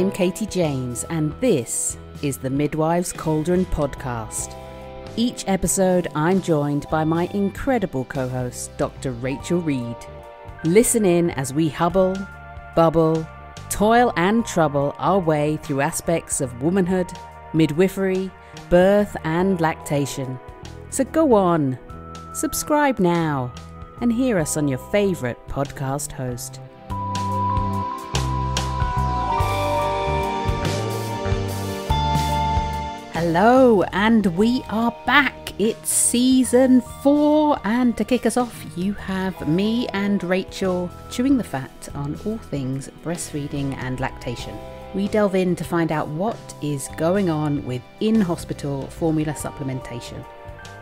I'm Katie James, and this is the Midwives Cauldron podcast. Each episode, I'm joined by my incredible co-host, Dr. Rachel Reed. Listen in as we hubble, bubble, toil and trouble our way through aspects of womanhood, midwifery, birth and lactation. So go on, subscribe now, and hear us on your favourite podcast host. Hello, and we are back. It's season 4, and to kick us off, you have me and Rachel chewing the fat on all things breastfeeding and lactation. We delve in to find out what is going on with in-hospital formula supplementation,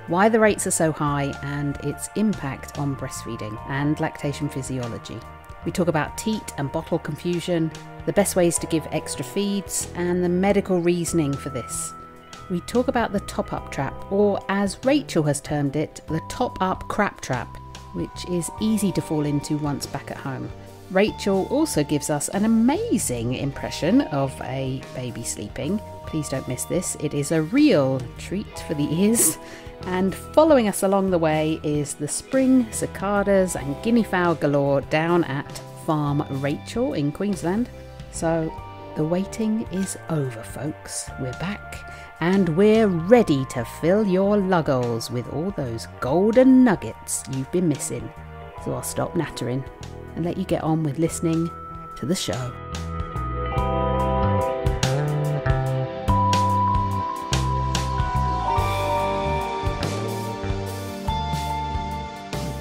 why the rates are so high and its impact on breastfeeding and lactation physiology. We talk about teat and bottle confusion, the best ways to give extra feeds, and the medical reasoning for this. We talk about the top-up trap, or as Rachel has termed it, the top-up crap trap, which is easy to fall into once back at home. Rachel also gives us an amazing impression of a baby sleeping. Please don't miss this. It is a real treat for the ears. And following us along the way is the spring cicadas and guinea fowl galore down at Farm Rachel in Queensland. So the waiting is over, folks. We're back. And we're ready to fill your luggles with all those golden nuggets you've been missing. So I'll stop nattering and let you get on with listening to the show.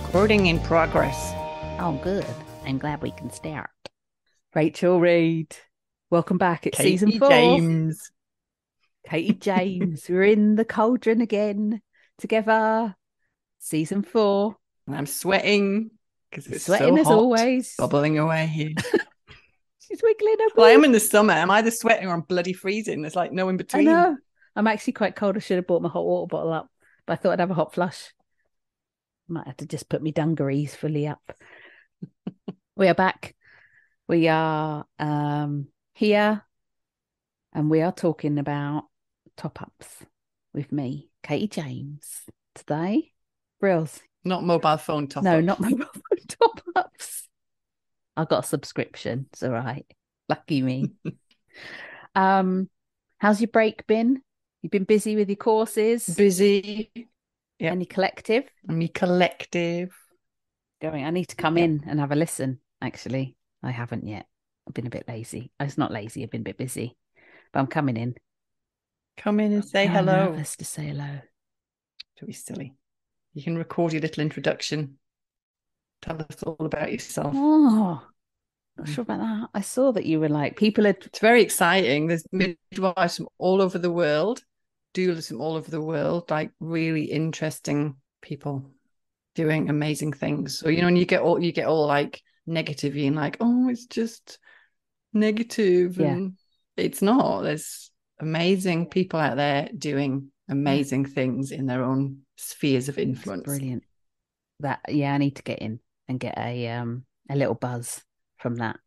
Recording in progress. Oh, good. I'm glad we can start. Rachel Reed, welcome back. It's Katie season 4. James. Katie James, we're in the cauldron again together. Season 4. And I'm sweating because it's Sweating so as hot, always. bubbling away here. She's wiggling her Well, I am boob. in the summer. I'm either sweating or I'm bloody freezing. There's like no in I between. know. I'm actually quite cold. I should have bought my hot water bottle up, but I thought I'd have a hot flush. Might have to just put my dungarees fully up. We are back. We are here, and we are talking about top-ups with me, Katie James. Today, Brills. Not mobile phone top No, up. not mobile phone top-ups. I got a subscription. It's all right. Lucky me. How's your break been? You've been busy with your courses? Busy. Yeah. Any collective? Me collective. Going. I need to come in and have a listen, actually. I haven't yet. I've been a bit lazy. It's not lazy. I've been a bit busy. But I'm coming in. Come in and say I'm hello. nervous to say hello. Don't be silly. You can record your little introduction. Tell us all about yourself. Oh, not sure about that. I saw that you were like, people are... It's very exciting. There's midwives from all over the world, doulas from all over the world, like really interesting people doing amazing things. So, you know, and you get all like negative and like, oh, it's just negative. And it's not. There's amazing people out there doing amazing things in their own spheres of influence. That's brilliant. I need to get in and get a little buzz from that.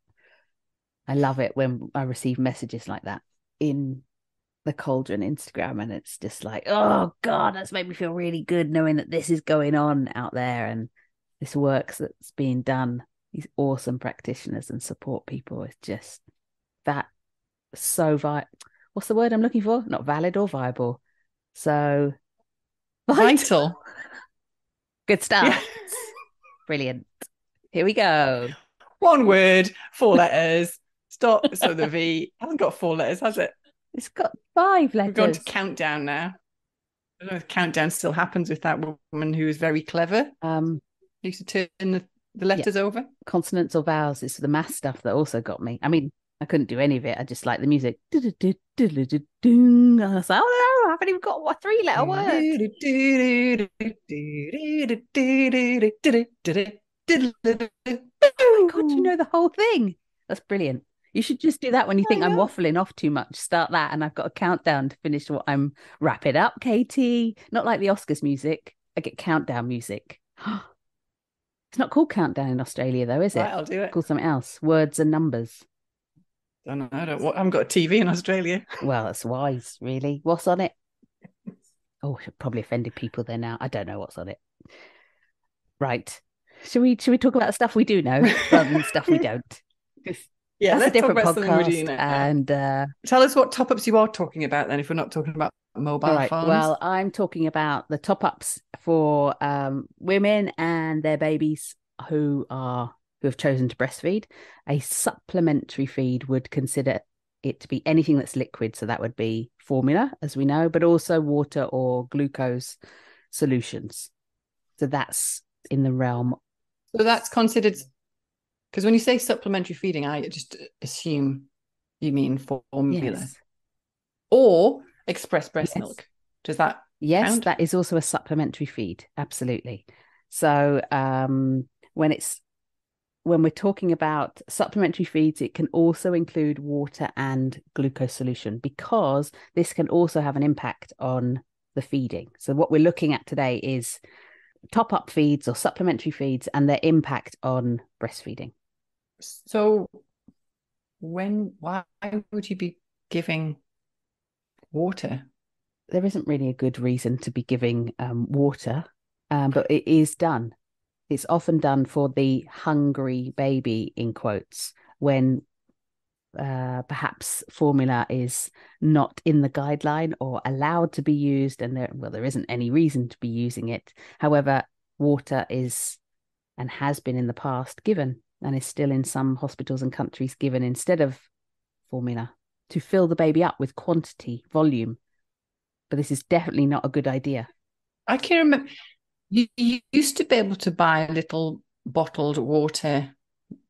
I love it when I receive messages like that in the Cauldron Instagram, and it's just like, oh God, that's made me feel really good knowing that this is going on out there and this work that's being done. These awesome practitioners and support people. It's just that so what's the word I'm looking for? Not valid or viable. So Vital. Good stuff. Yeah. Brilliant. Here we go. One word, 4 letters. Stop. So the V hasn't got 4 letters, has it? It's got 5 letters. We're going to countdown now. I don't know if countdown still happens with that woman who is very clever. Used to turn the letters over. Consonants or vowels is the math stuff that also got me. I mean, I couldn't do any of it. I just like the music. And I was like, oh no, I haven't even got a 3-letter word. Oh my God, you know the whole thing. That's brilliant. You should just do that when you think I'm waffling off too much. Start that, and I've got a countdown to finish what I'm... Wrap it up, Katie. Not like the Oscars music. I get countdown music. It's not called countdown in Australia, though, is it? Right, I'll do it. It's called something else. Words and numbers. I don't know. I haven't got a TV in Australia. Well, that's wise, really. What's on it? Oh, probably offended people there now. I don't know what's on it. Right. Should we talk about stuff we do know rather than stuff we don't? Yeah, That's a let's talk different about something we do podcast. know. And Tell us what top ups you are talking about then, if we're not talking about all mobile right. phones. Well, I'm talking about the top ups for women and their babies who have chosen to breastfeed. A supplementary feed would consider it to be anything that's liquid. So that would be formula, as we know, but also water or glucose solutions. So that's in the realm. So that's considered, because when you say supplementary feeding, I just assume you mean formula Yes. or express breast Yes. milk. Does that Yes, count? that is also a supplementary feed. Absolutely. So when it's when we're talking about supplementary feeds, it can also include water and glucose solution because this can also have an impact on the feeding. So what we're looking at today is top up feeds or supplementary feeds and their impact on breastfeeding. So why would you be giving water? There isn't really a good reason to be giving water, but it is done. It's often done for the hungry baby, in quotes, when perhaps formula is not in the guideline or allowed to be used, and there isn't any reason to be using it. However, water is and has been in the past given and is still in some hospitals and countries given instead of formula to fill the baby up with quantity, volume. But this is definitely not a good idea. I can remember you used to be able to buy little bottled water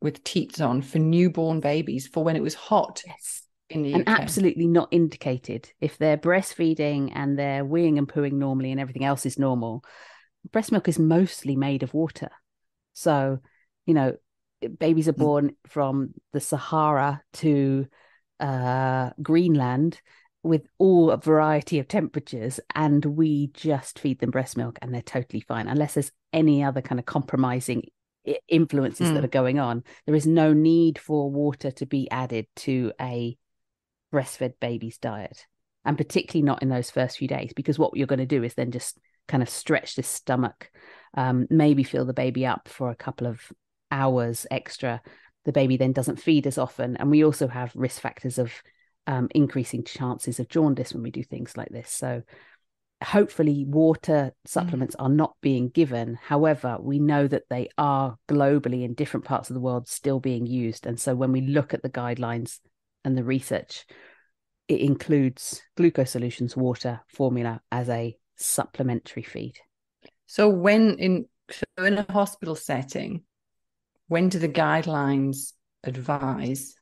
with teats on for newborn babies for when it was hot Yes. in the And UK. absolutely not indicated. If they're breastfeeding and they're weeing and pooing normally and everything else is normal, breast milk is mostly made of water. So, you know, babies are born from the Sahara to Greenland with all a variety of temperatures, and we just feed them breast milk and they're totally fine, unless there's any other kind of compromising influences that are going on. There is no need for water to be added to a breastfed baby's diet, and particularly not in those first few days, because what you're going to do is then just kind of stretch the stomach, maybe fill the baby up for a couple of hours extra. The baby then doesn't feed as often, and we also have risk factors of increasing chances of jaundice when we do things like this. So hopefully water supplements are not being given. However, we know that they are globally in different parts of the world still being used. And so when we look at the guidelines and the research, it includes glucose solutions, water, formula as a supplementary feed. So in a hospital setting, when do the guidelines advise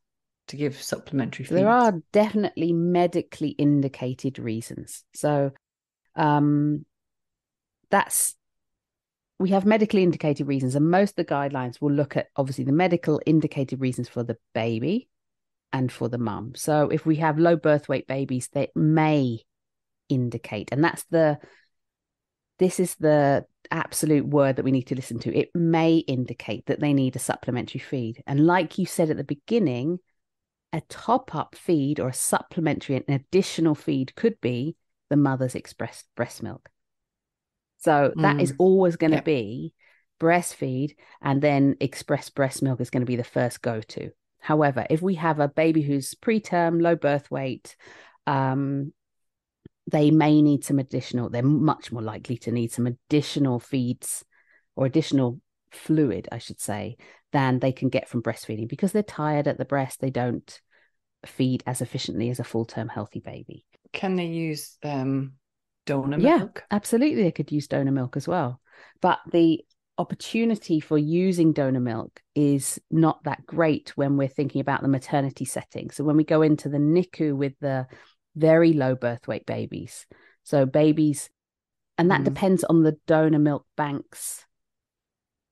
to give supplementary So there feeds? are definitely medically indicated reasons. So that's we have medically indicated reasons, and most of the guidelines will look at obviously the medical indicated reasons for the baby and for the mum. So if we have low birth weight babies, they may indicate, and this is the absolute word that we need to listen to. It may indicate that they need a supplementary feed. And like you said at the beginning, a top-up feed or a supplementary, an additional feed could be the mother's expressed breast milk. So that is always going to be breastfeed, and then express breast milk is going to be the first go-to. However, if we have a baby who's preterm, low birth weight, they may need some additional, they're much more likely to need some additional feeds or additional fluid, I should say, than they can get from breastfeeding because they're tired at the breast. They don't feed as efficiently as a full-term healthy baby. Can they use donor Yeah, milk? absolutely. They could use donor milk as well. But the opportunity for using donor milk is not that great when we're thinking about the maternity setting. So when we go into the NICU with the very low birth weight babies, so babies, and that depends on the donor milk banks,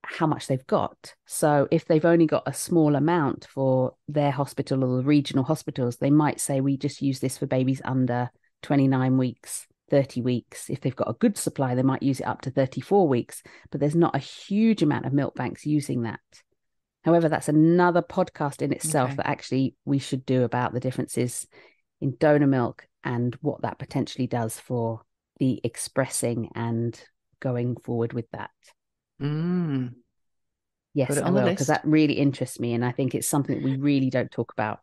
how much they've got. So if they've only got a small amount for their hospital or the regional hospitals, they might say, we just use this for babies under 29 weeks, 30 weeks. If they've got a good supply, they might use it up to 34 weeks, but there's not a huge amount of milk banks using that. However, that's another podcast in itself Okay. that actually we should do about the differences in donor milk and what that potentially does for the expressing and going forward with that. Put Yes, it I on the will, because list. that really interests me. And I think it's something that we really don't talk about.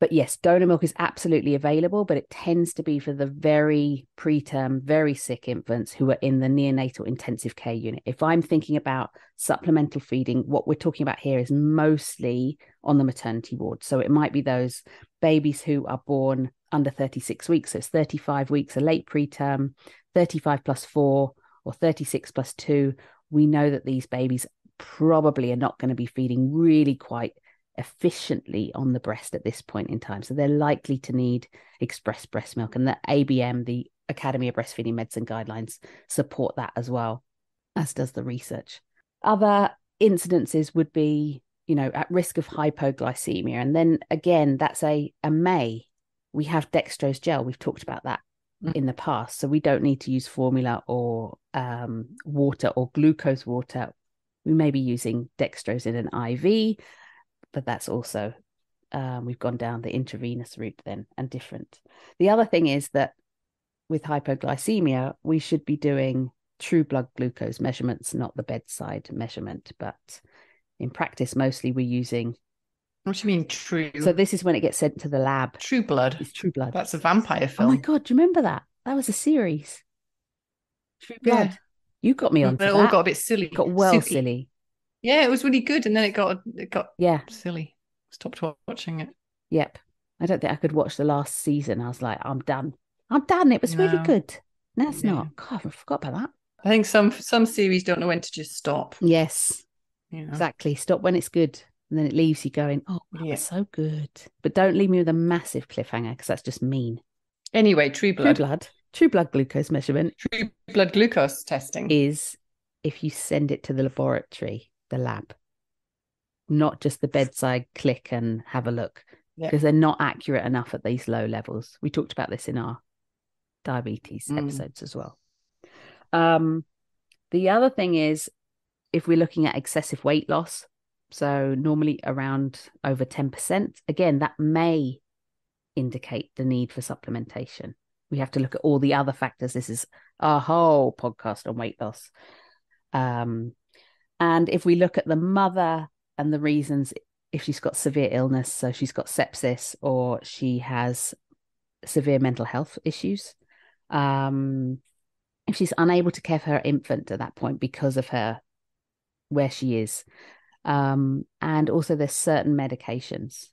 But yes, donor milk is absolutely available, but it tends to be for the very preterm, very sick infants who are in the neonatal intensive care unit. If I'm thinking about supplemental feeding, what we're talking about here is mostly on the maternity ward. So it might be those babies who are born under 36 weeks. So it's 35 weeks, a late preterm, 35 plus 4, or 36 plus 2. We know that these babies probably are not going to be feeding really quite efficiently on the breast at this point in time. So they're likely to need express breast milk. And the ABM, the Academy of Breastfeeding Medicine guidelines, support that as well, as does the research. Other incidences would be, at risk of hypoglycemia. And then again, that's a may. We have dextrose gel. We've talked about that in the past. So we don't need to use formula or water or glucose water. We may be using dextrose in an IV, but that's also we've gone down the intravenous route then and different. The other thing is that with hypoglycemia, we should be doing true blood glucose measurements, not the bedside measurement. But in practice, mostly we're using. What do you mean true? So this is when it gets sent to the lab. True Blood. It's True Blood. That's a vampire Oh my film. God, do you remember that? That was a series. True Blood. Yeah. You got me onto It all that. got a bit silly. Got well silly. Yeah, it was really good, and then it got Yeah. silly. Stopped watching it. Yep. I don't think I could watch the last season. I was like, I'm done. I'm done. It was really No. good. No, it's Yeah. not. God, I forgot about that. I think some series don't know when to just stop. Yes, You know. exactly. Stop when it's good. And then it leaves you going, oh, that was so good. But don't leave me with a massive cliffhanger because that's just mean. Anyway, True Blood. True blood glucose measurement. True blood glucose testing is if you send it to the laboratory, the lab, not just the bedside click and have a look, because they're not accurate enough at these low levels. We talked about this in our diabetes episodes as well. The other thing is if we're looking at excessive weight loss, so normally around over 10%, again, that may indicate the need for supplementation. We have to look at all the other factors. This is our whole podcast on weight loss. And if we look at the mother and the reasons, if she's got severe illness, so she's got sepsis or she has severe mental health issues, if she's unable to care for her infant at that point because of her where she is, and also there's certain medications,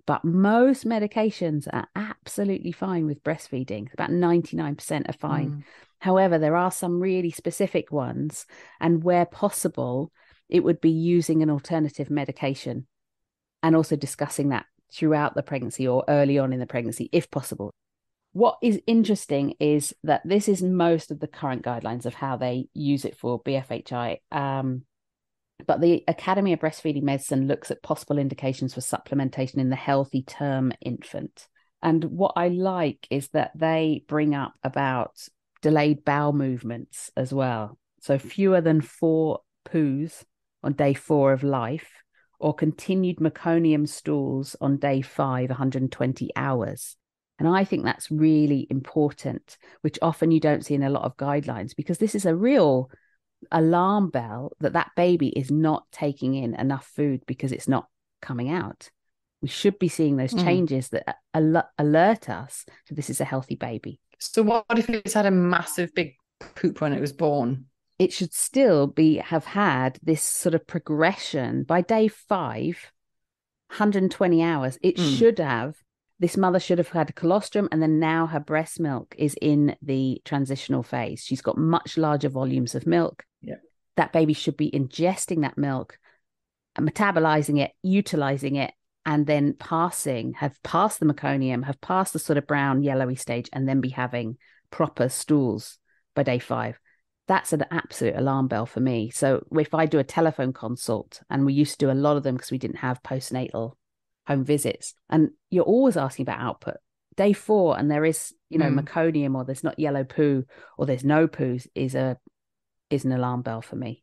but most medications are absolutely fine with breastfeeding. About 99% are fine. However, there are some really specific ones, and where possible, it would be using an alternative medication and also discussing that throughout the pregnancy or early on in the pregnancy, if possible. What is interesting is that this is most of the current guidelines of how they use it for BFHI. But the Academy of Breastfeeding Medicine looks at possible indications for supplementation in the healthy term infant. And what I like is that they bring up about delayed bowel movements as well. So fewer than 4 poos on day 4 of life, or continued meconium stools on day 5, 120 hours. And I think that's really important, which often you don't see in a lot of guidelines, because this is a real alarm bell that baby is not taking in enough food because it's not coming out. We should be seeing those changes that alert us that this is a healthy baby. So what if it's had a massive big poop when it was born? It should still have had this sort of progression by day 5, 120 hours. It should have, this mother should have had colostrum, and then now her breast milk is in the transitional phase. She's got much larger volumes of milk. Yeah. That baby should be ingesting that milk and metabolizing it, utilizing it, and then have passed the meconium, have passed the sort of brown yellowy stage, and then be having proper stools by day 5. That's an absolute alarm bell for me. So if I do a telephone consult, and we used to do a lot of them because we didn't have postnatal home visits, and you're always asking about output. Day 4, and there is, meconium, or there's not yellow poo, or there's no poos, is an alarm bell for me.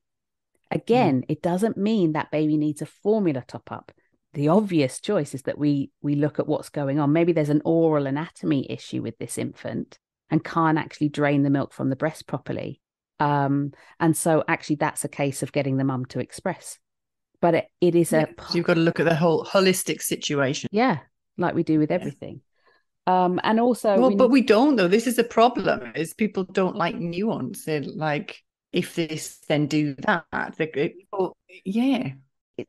Again, it doesn't mean that baby needs a formula top up. The obvious choice is that we look at what's going on. Maybe there's an oral anatomy issue with this infant and can't actually drain the milk from the breast properly. And so actually that's a case of getting the mum to express. But it is so you've got to look at the whole holistic situation. Yeah, like we do with everything. And also, but we don't though. This is a problem: is people don't like nuance. They're like, if this, then do that. Yeah,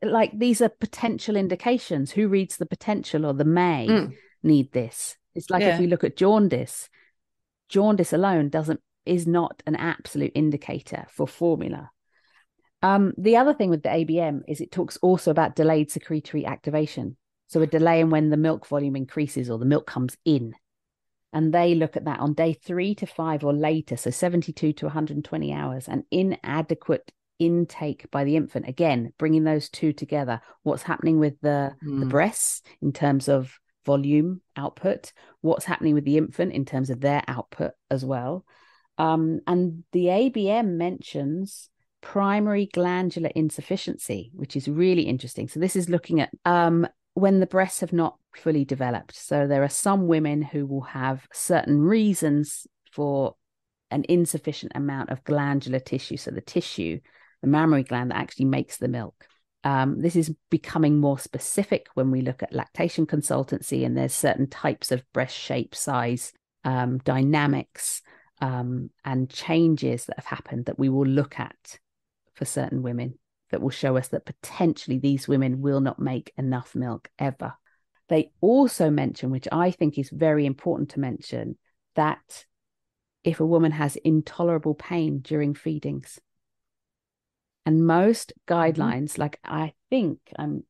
like these are potential indications. Who reads the potential or the may need this? It's like if we look at jaundice alone is not an absolute indicator for formula. The other thing with the ABM is it talks also about delayed secretory activation. So a delay in when the milk volume increases or the milk comes in. And they look at that on day 3 to 5 or later, so 72 to 120 hours, and inadequate intake by the infant. Again, bringing those two together. What's happening with the breasts in terms of volume output? What's happening with the infant in terms of their output as well? And the ABM mentions primary glandular insufficiency, which is really interesting. So this is looking at when the breasts have not fully developed. So there are some women who will have certain reasons for an insufficient amount of glandular tissue. So the tissue, the mammary gland that actually makes the milk. This is becoming more specific when we look at lactation consultancy, and there's certain types of breast shape, size, dynamics, and changes that have happened that we will look at for certain women that will show us that potentially these women will not make enough milk ever. They also mention, which I think is very important to mention, that if a woman has intolerable pain during feedings, and most guidelines, like I think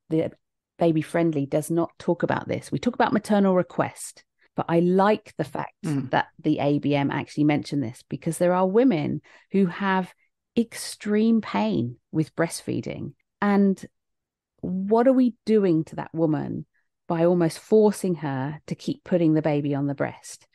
the Baby Friendly does not talk about this. We talk about maternal request, but I like the fact that the ABM actually mentioned this, because there are women who have extreme pain with breastfeeding. And what are we doing to that woman by almost forcing her to keep putting the baby on the breast?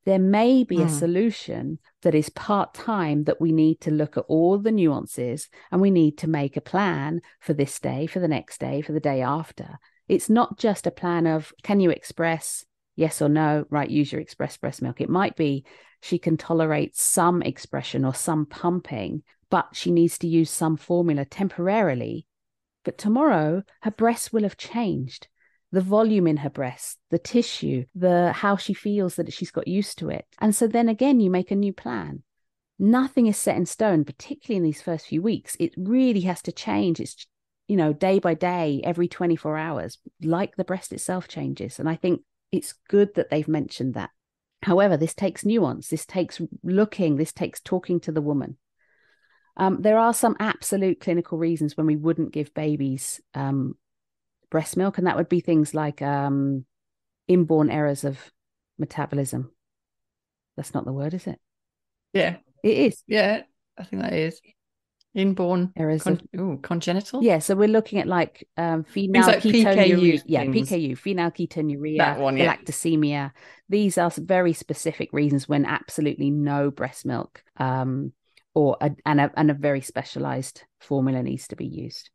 There may be a solution that is part-time that we need to look at all the nuances, and we need to make a plan for this day, for the next day, for the day after. It's not just a plan of, can you express? Yes or no? Right, use your express breast milk. It might be she can tolerate some expression or some pumping, but she needs to use some formula temporarily. But tomorrow, her breasts will have changed. The volume in her breasts, the tissue, how she feels that she's got used to it. And so then again, you make a new plan. Nothing is set in stone, particularly in these first few weeks. It really has to change. It's, day by day, every 24 hours, like the breast itself changes. And I think it's good that they've mentioned that. However, this takes nuance. This takes looking. This takes talking to the woman. There are some absolute clinical reasons when we wouldn't give babies breast milk, and that would be things like inborn errors of metabolism. That's not the word, is it? Yeah, it is. Yeah, I think that is inborn errors of congenital. Yeah, so we're looking at like female like ketonuria, things. PKU, female ketonuria, that one, galactosemia. These are very specific reasons when absolutely no breast milk and a very specialized formula needs to be used.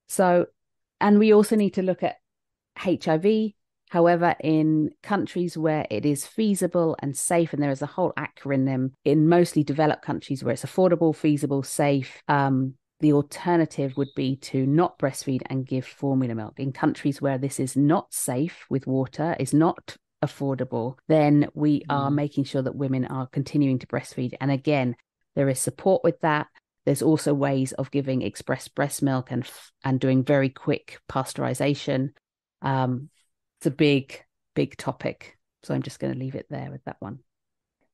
So, and we also need to look at HIV. However, in countries where it is feasible and safe, and there is a whole acronym in mostly developed countries where it's affordable, feasible, safe, the alternative would be to not breastfeed and give formula milk. In countries where this is not safe with water, is not affordable, then we are making sure that women are continuing to breastfeed. And again, there is support with that. There's also ways of giving express breast milk and doing very quick pasteurization. It's a big topic. So I'm just going to leave it there with that one.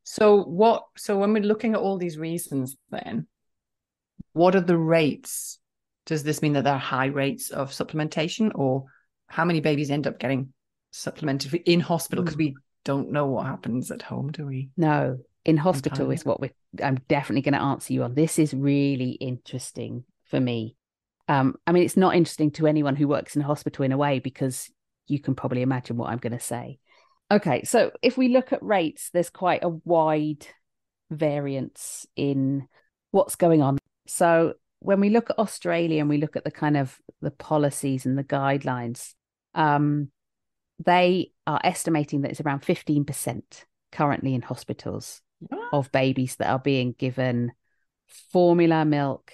So when we're looking at all these reasons, then what are the rates? Does this mean that there are high rates of supplementation, or how many babies end up getting supplemented in hospital? Because we don't know what happens at home, do we? No. In hospital is what I'm definitely going to answer you on. This is really interesting for me. I mean, it's not interesting to anyone who works in a hospital in a way, because you can probably imagine what I'm going to say. Okay, so if we look at rates, there's quite a wide variance in what's going on. So when we look at Australia and we look at the kind of the policies and the guidelines, they are estimating that it's around 15% currently in hospitals of babies that are being given formula milk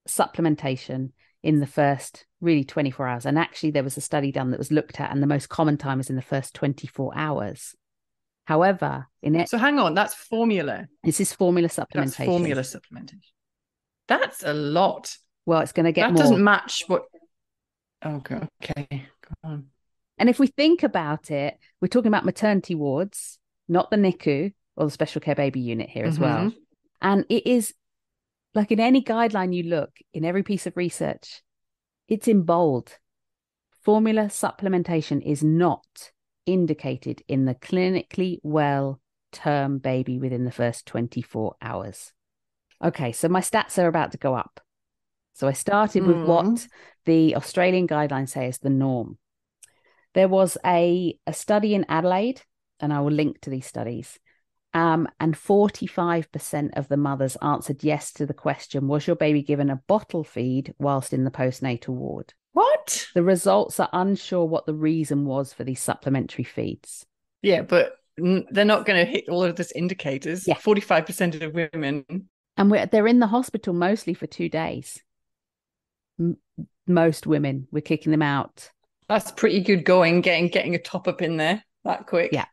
supplementation in the first really 24 hours. And actually there was a study done that was looked at, and the most common time is in the first 24 hours. However, so hang on, that's formula. This is formula supplementation. That's formula supplementation. That's a lot. Well, it's going to get that more. Doesn't match what. Okay, go on. And if we think about it, we're talking about maternity wards, not the NICU or the special care baby unit here as well. And it is like in any guideline you look, in every piece of research, it's in bold. Formula supplementation is not indicated in the clinically well term baby within the first 24 hours. Okay, so my stats are about to go up. So I started with what the Australian guidelines say is the norm. There was a study in Adelaide, and I will link to these studies, and 45% of the mothers answered yes to the question, was your baby given a bottle feed whilst in the postnatal ward? What? The results are unsure what the reason was for these supplementary feeds. Yeah, but they're not going to hit all of these indicators. Yeah. 45% of women. And they're in the hospital mostly for 2 days. Most women, we're kicking them out. That's pretty good going, getting a top up in there that quick. Yeah.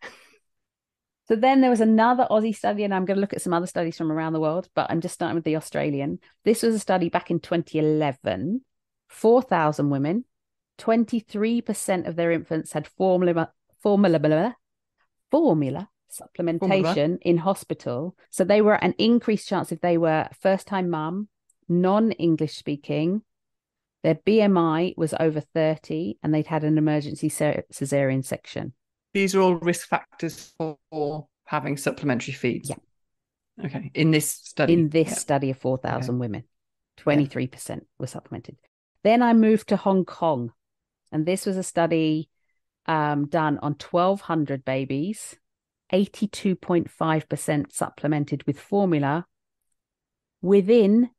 So then there was another Aussie study, and I'm going to look at some other studies from around the world, but I'm just starting with the Australian. This was a study back in 2011, 4,000 women, 23% of their infants had formula supplementation in hospital. So they were at an increased chance if they were first-time mum, non-English speaking, their BMI was over 30, and they'd had an emergency cesarean section. These are all risk factors for having supplementary feeds. Yeah. Okay. In this study. In this study of 4,000 women, 23% were supplemented. Then I moved to Hong Kong, and this was a study done on 1,200 babies, 82.5% supplemented with formula within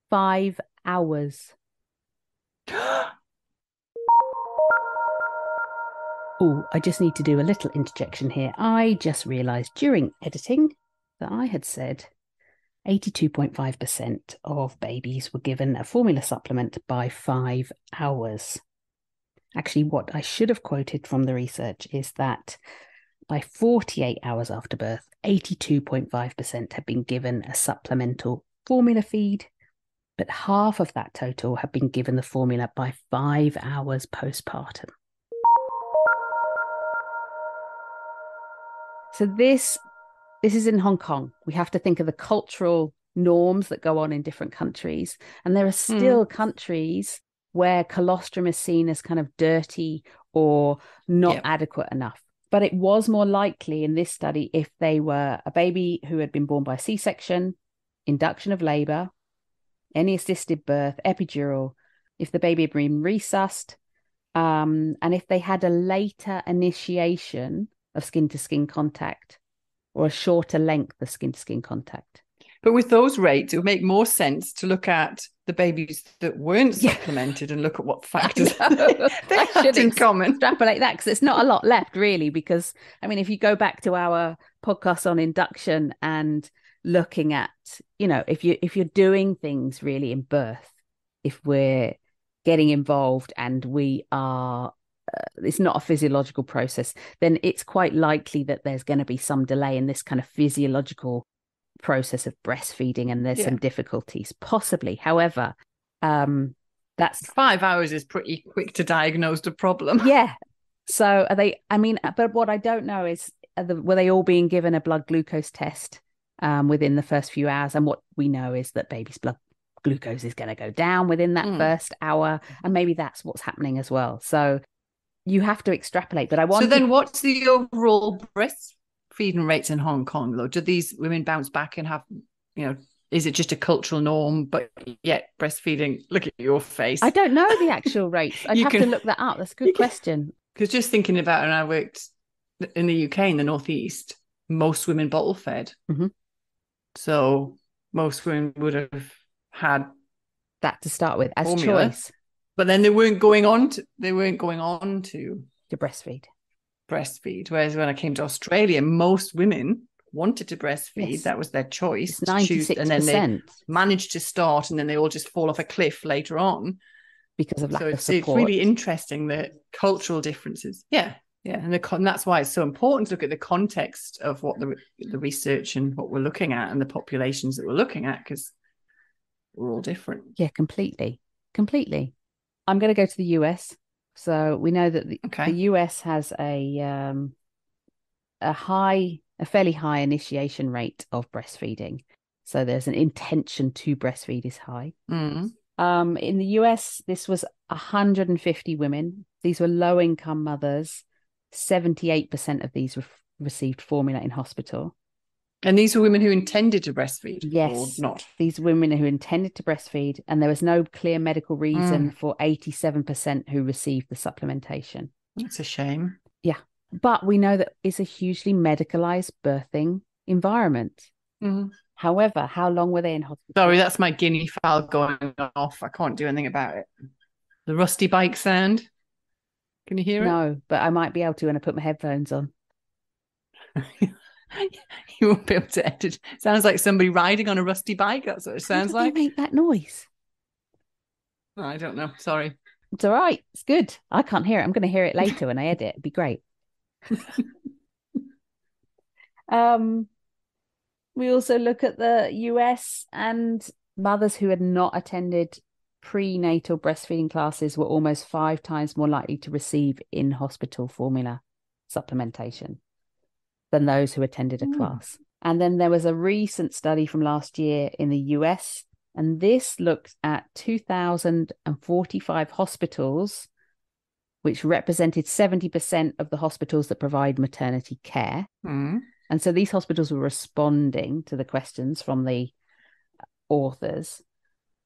5 hours. Oh, I just need to do a little interjection here. I just realised during editing that I had said 82.5% of babies were given a formula supplement by 5 hours. Actually, what I should have quoted from the research is that by 48 hours after birth, 82.5% had been given a supplemental formula feed, but half of that total had been given the formula by 5 hours postpartum. So this is in Hong Kong. We have to think of the cultural norms that go on in different countries. And there are still countries where colostrum is seen as kind of dirty or not adequate enough. But it was more likely in this study if they were a baby who had been born by C-section, induction of labour, any assisted birth, epidural, if the baby had been resussed, and if they had a later initiation of skin-to-skin contact or a shorter length of skin-to-skin contact. But with those rates, it would make more sense to look at the babies that weren't supplemented and look at what factors they had in common. Extrapolate that, because it's not a lot left, really, because, I mean, if you go back to our podcast on induction and looking at, you know, if you're doing things really in birth, if we're getting involved and we are it's not a physiological process, then it's quite likely that there's going to be some delay in this kind of physiological process of breastfeeding, and there's some difficulties possibly. However, that's 5 hours is pretty quick to diagnose the problem. Yeah. So are they, I mean, but what I don't know is, were they all being given a blood glucose test within the first few hours? And what we know is that baby's blood glucose is going to go down within that first hour, and maybe that's what's happening as well. So you have to extrapolate. But So then what's the overall breastfeeding rates in Hong Kong, though? Do these women bounce back and have, you know, is it just a cultural norm, but yet breastfeeding, look at your face. I don't know the actual rates. I'd have to look that up. That's a good question. Because just thinking about it, when I worked in the UK, in the Northeast, most women bottle fed. So most women would have had that to start with as formula, choice. But then they weren't going on to breastfeed. Breastfeed. Whereas when I came to Australia, most women wanted to breastfeed. Yes. That was their choice It's to choose. 96%. And then they managed to start, and then they all just fall off a cliff later on. Because of lack of support. It's really interesting, the cultural differences. Yeah. Yeah. And that's why it's so important to look at the context of what the research and what we're looking at and the populations that we're looking at, because we're all different. Yeah, completely. Completely. I'm going to go to the US. So we know that the US has a fairly high initiation rate of breastfeeding. So there's an intention to breastfeed is high. Mm. In the US, this was 150 women. These were low-income mothers. 78% of these received formula in hospital. And these were women who intended to breastfeed, yes, or not? These women who intended to breastfeed, and there was no clear medical reason for 87% who received the supplementation. That's a shame. Yeah. But we know that it's a hugely medicalized birthing environment. Mm. However, how long were they in hospital? Sorry, that's my guinea fowl going off. I can't do anything about it. The rusty bike sound. Can you hear it? No, but I might be able to when I put my headphones on. You won't be able to edit. It sounds like somebody riding on a rusty bike. That's what it sounds like. They make that noise. Oh, I don't know. Sorry. It's all right. It's good. I can't hear it. I'm going to hear it later when I edit. It'd be great. We also look at the US, and mothers who had not attended prenatal breastfeeding classes were almost 5 times more likely to receive in-hospital formula supplementation than those who attended a class. And then there was a recent study from last year in the US, and this looked at 2,045 hospitals, which represented 70% of the hospitals that provide maternity care. Mm. And so these hospitals were responding to the questions from the authors,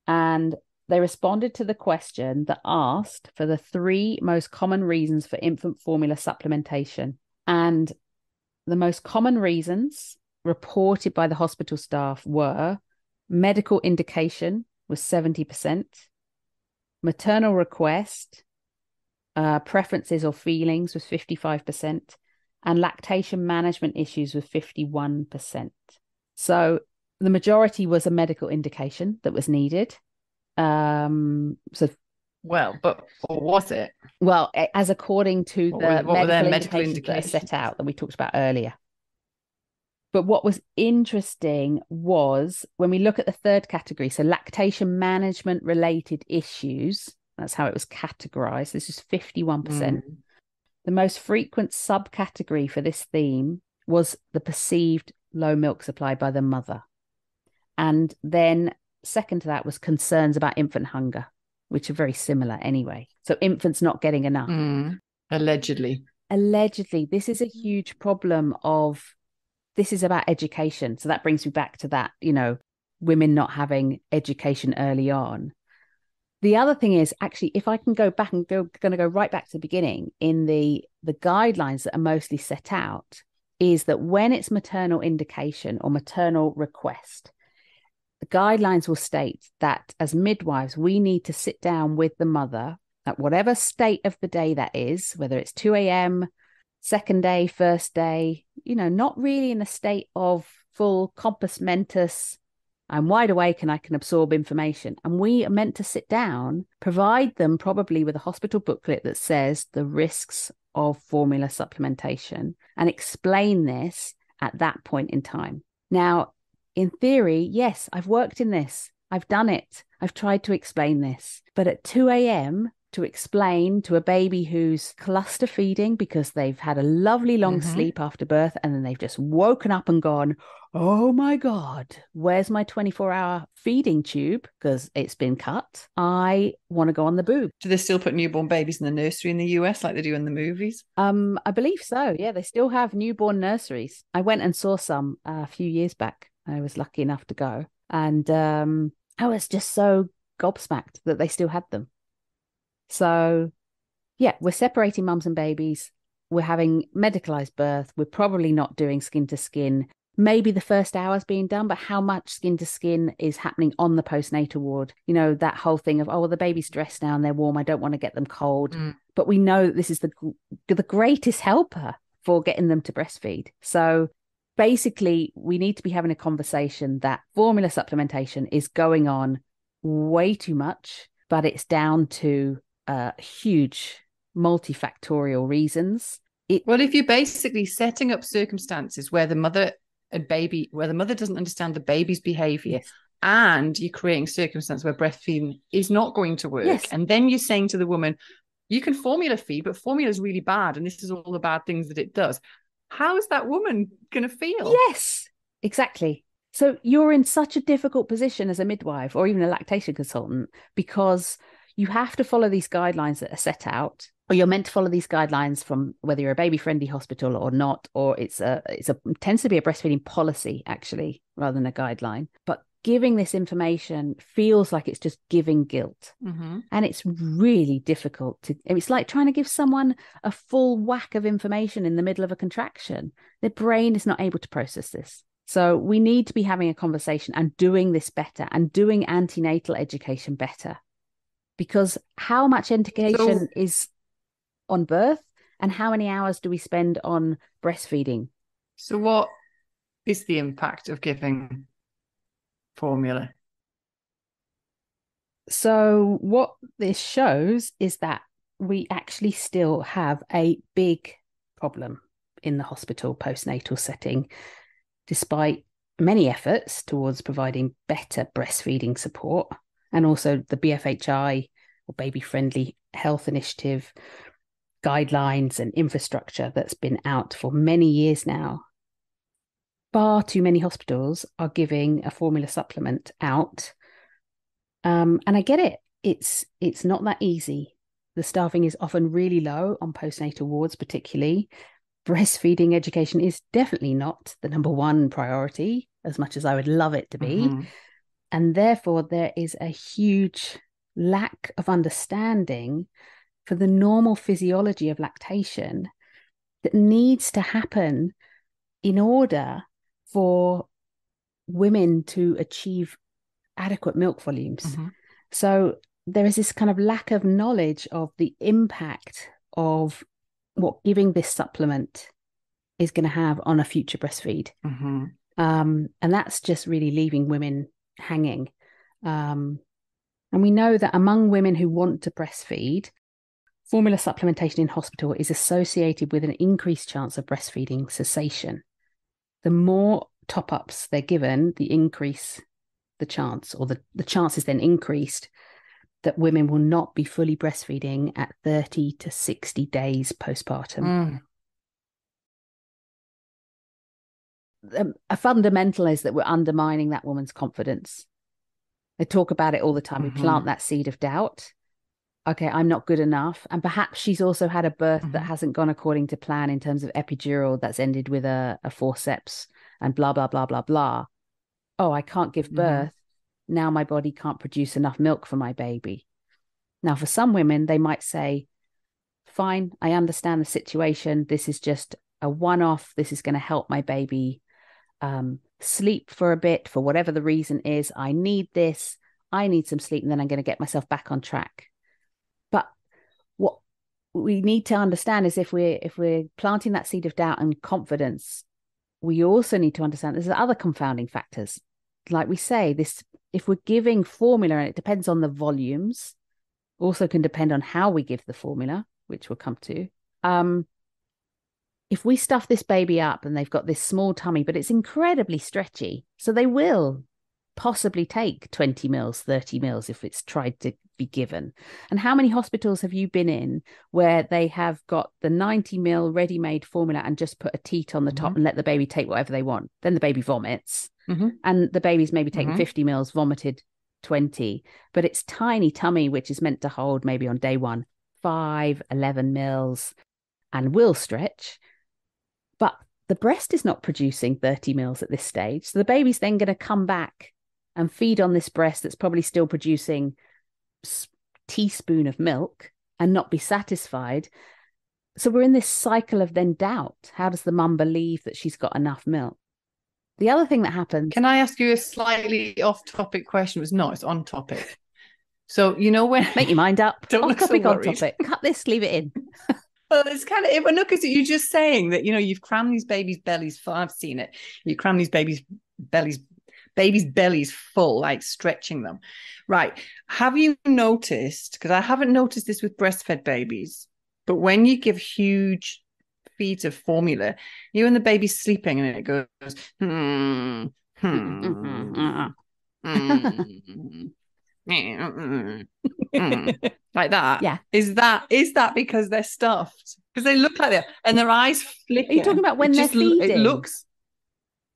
and they responded to the question that asked for the 3 most common reasons for infant formula supplementation. And the most common reasons reported by the hospital staff were medical indication was 70%, maternal request, preferences or feelings was 55%, and lactation management issues was 51%. So the majority was a medical indication that was needed. Or was it? Well, as according to the medical indications that are set out that we talked about earlier. But what was interesting was when we look at the third category, so lactation management related issues, that's how it was categorized. This is 51%. The most frequent subcategory for this theme was the perceived low milk supply by the mother. And then second to that was concerns about infant hunger, which are very similar anyway. So infants not getting enough. Allegedly. This is a huge problem this is about education. So that brings me back to that, women not having education early on. The other thing is, actually, if I can go back and going to go right back to the beginning, in the guidelines that are mostly set out, is that when it's maternal indication or maternal request, the guidelines will state that as midwives, we need to sit down with the mother at whatever state of the day that is, whether it's 2 a.m., second day, first day, not really in a state of full compos mentis, I'm wide awake and I can absorb information. And we are meant to sit down, provide them probably with a hospital booklet that says the risks of formula supplementation, and explain this at that point in time. Now, in theory, yes, I've worked in this. I've done it. I've tried to explain this. But at 2 a.m., to explain to a baby who's cluster feeding because they've had a lovely long sleep after birth, and then they've just woken up and gone, oh my God, where's my 24-hour feeding tube? Because it's been cut. I want to go on the boob. Do they still put newborn babies in the nursery in the US like they do in the movies? I believe so. Yeah, they still have newborn nurseries. I went and saw some a few years back. I was lucky enough to go. And I was just so gobsmacked that they still had them. So, yeah, we're separating mums and babies. We're having medicalized birth. We're probably not doing skin to skin. maybe the first hour's being done, but how much skin to skin is happening on the postnatal ward? You know, that whole thing of, oh, well, the baby's dressed now and they're warm. I don't want to get them cold. But we know that this is the greatest helper for getting them to breastfeed. So basically, we need to be having a conversation that formula supplementation is going on way too much, but it's down to huge multifactorial reasons. Well, if you're basically setting up circumstances where the mother doesn't understand the baby's behavior, yes, and you're creating circumstances where breastfeeding is not going to work, yes, and then you're saying to the woman, you can formula feed, but formula is really bad, and this is all the bad things that it does. How is that woman going to feel? yes, exactly. So you're in such a difficult position as a midwife or even a lactation consultant because you have to follow these guidelines that are set out, or you're meant to follow these guidelines from whether you're a baby friendly hospital or not, or it tends to be a breastfeeding policy actually rather than a guideline. But giving this information feels like it's just giving guilt. And it's really difficult it's like trying to give someone a full whack of information in the middle of a contraction. Their brain is not able to process this. So we need to be having a conversation and doing this better and doing antenatal education better. Because how much education is on birth and how many hours do we spend on breastfeeding? So what is the impact of giving formula? So what this shows is that we actually still have a big problem in the hospital postnatal setting, despite many efforts towards providing better breastfeeding support, and also the BFHI or Baby Friendly Health Initiative guidelines and infrastructure that's been out for many years now. Far too many hospitals are giving a formula supplement out. And I get it. It's not that easy. The staffing is often really low on postnatal wards, particularly. Breastfeeding education is definitely not the number one priority, as much as I would love it to be. And therefore, there is a huge lack of understanding for the normal physiology of lactation that needs to happen in order for women to achieve adequate milk volumes. So there is this kind of lack of knowledge of the impact of what giving this supplement is going to have on a future breastfeed. And that's just really leaving women hanging. And we know that among women who want to breastfeed, formula supplementation in hospital is associated with an increased chance of breastfeeding cessation. The more top-ups they're given, the increase the chance, or the chance is then increased that women will not be fully breastfeeding at 30 to 60 days postpartum. A fundamental is that we're undermining that woman's confidence. They talk about it all the time. We plant that seed of doubt. Okay, I'm not good enough. And perhaps she's also had a birth that hasn't gone according to plan in terms of epidural that's ended with a forceps and blah, blah, blah, blah, blah. Oh, I can't give birth. Now my body can't produce enough milk for my baby. Now, for some women, they might say, fine, I understand the situation. This is just a one-off. This is going to help my baby sleep for a bit for whatever the reason is. I need this. I need some sleep, and then I'm going to get myself back on track. But what we need to understand is if we're planting that seed of doubt and confidence, we also need to understand there's other confounding factors. Like we say, if we're giving formula, and it depends on the volumes, also can depend on how we give the formula, which we'll come to. If we stuff this baby up and they've got this small tummy, but it's incredibly stretchy, so they will possibly take 20 mils, 30 mils if it's tried to be given. And how many hospitals have you been in where they have got the 90 mil ready-made formula and just put a teat on the top and let the baby take whatever they want? Then the baby vomits. And the baby's maybe taken 50 mils, vomited 20, but it's tiny tummy, which is meant to hold maybe on day one, 5, 11 mils and will stretch. But the breast is not producing 30 mils at this stage. So the baby's then going to come back and feed on this breast that's probably still producing a teaspoon of milk and not be satisfied. So we're in this cycle of then doubt. How does the mum believe that she's got enough milk? The other thing that happens. Can I ask you a slightly off-topic question? It's on topic. So, when... Make your mind up. Don't Off look so topic, on worried. topic. Cut this, leave it in. Well, it's kind of... But no, because you're just saying that, you've crammed these babies' bellies full. I've seen it. You cram these babies' bellies full, like stretching them. Right. Have you noticed, because I haven't noticed this with breastfed babies, but when you give huge feeds of formula, and the baby's sleeping and it goes, like that. Yeah. Is that because they're stuffed? Because they look like that and their eyes flicker. Are you talking about when they're feeding? It looks...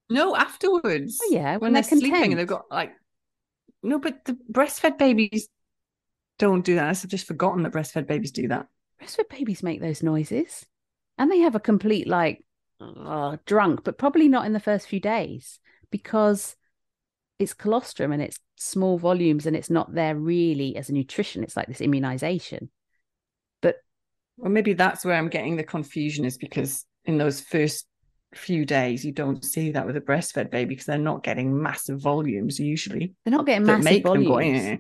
No, afterwards. Oh, yeah, when they're sleeping content. and they've got like... No, but the breastfed babies don't do that. I've just forgotten that breastfed babies do that. Breastfed babies make those noises, and they have a complete drunk, but probably not in the first few days because it's colostrum and it's small volumes and it's not there really as a nutrition. It's like this immunization. But well, maybe that's where I'm getting the confusion, is because in those first few days you don't see that with a breastfed baby because they're not getting massive volumes usually. They're not getting massive volumes.